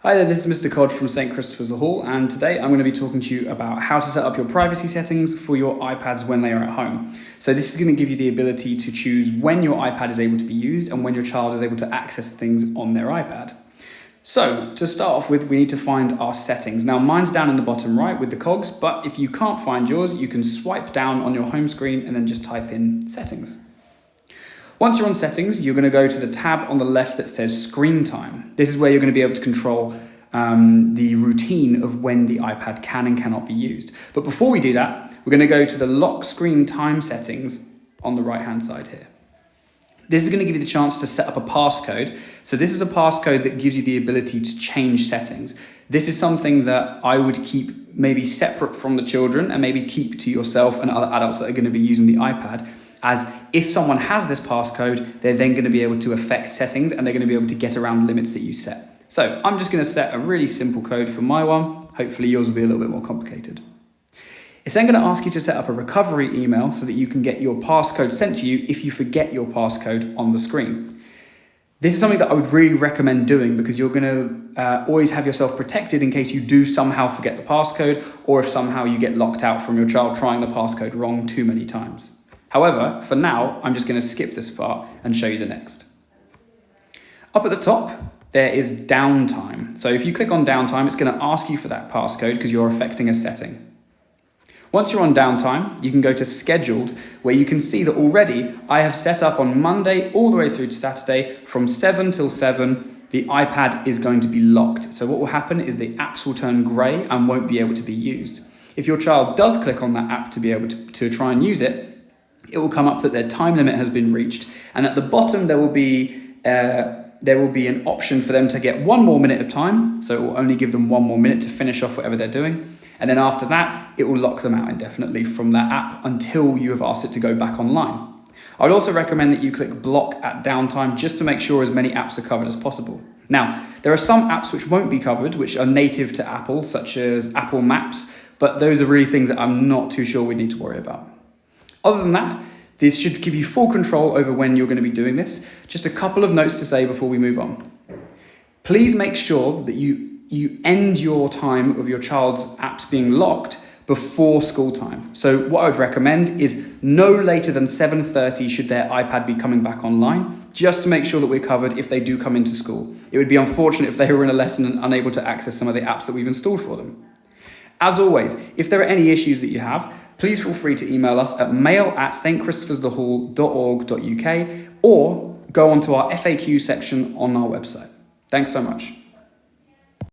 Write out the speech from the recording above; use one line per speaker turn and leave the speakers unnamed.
Hi there, this is Mr. Cod from St. Christopher's the Hall, and today I'm going to be talking to you about how to set up your privacy settings for your iPads when they are at home. So this is going to give you the ability to choose when your iPad is able to be used and when your child is able to access things on their iPad. So to start off with, we need to find our settings. Now mine's down in the bottom right with the cogs, but if you can't find yours, you can swipe down on your home screen and then just type in settings. Once you're on settings, you're going to go to the tab on the left that says screen time. This is where you're going to be able to control the routine of when the iPad can and cannot be used. But before we do that, we're going to go to the lock screen time settings on the right hand side here. This is going to give you the chance to set up a passcode. So this is a passcode that gives you the ability to change settings. This is something that I would keep maybe separate from the children and maybe keep to yourself and other adults that are going to be using the iPad, as if someone has this passcode, they're then going to be able to affect settings and they're going to be able to get around limits that you set. So I'm just going to set a really simple code for my one. Hopefully yours will be a little bit more complicated. It's then going to ask you to set up a recovery email so that you can get your passcode sent to you if you forget your passcode on the screen. This is something that I would really recommend doing because you're going to always have yourself protected in case you do somehow forget the passcode, or if somehow you get locked out from your child trying the passcode wrong too many times. However, for now, I'm just going to skip this part and show you the next. Up at the top, there is Downtime. So if you click on Downtime, it's going to ask you for that passcode because you're affecting a setting. Once you're on Downtime, you can go to Scheduled, where you can see that already I have set up on Monday all the way through to Saturday from 7 till 7, the iPad is going to be locked. So what will happen is the apps will turn grey and won't be able to be used. If your child does click on that app to be able to try and use it, it will come up that their time limit has been reached. And at the bottom, there will be an option for them to get 1 more minute of time. So it will only give them 1 more minute to finish off whatever they're doing. And then after that, it will lock them out indefinitely from that app until you have asked it to go back online. I would also recommend that you click block at Downtime just to make sure as many apps are covered as possible. Now, there are some apps which won't be covered, which are native to Apple, such as Apple Maps, but those are really things that I'm not too sure we need to worry about. Other than that, this should give you full control over when you're going to be doing this. Just a couple of notes to say before we move on. Please make sure that you end your time of your child's apps being locked before school time. So what I would recommend is no later than 7:30 should their iPad be coming back online, just to make sure that we're covered if they do come into school. It would be unfortunate if they were in a lesson and unable to access some of the apps that we've installed for them. As always, if there are any issues that you have, please feel free to email us at mail@stchristophersthehall.org.uk or go onto our FAQ section on our website. Thanks so much.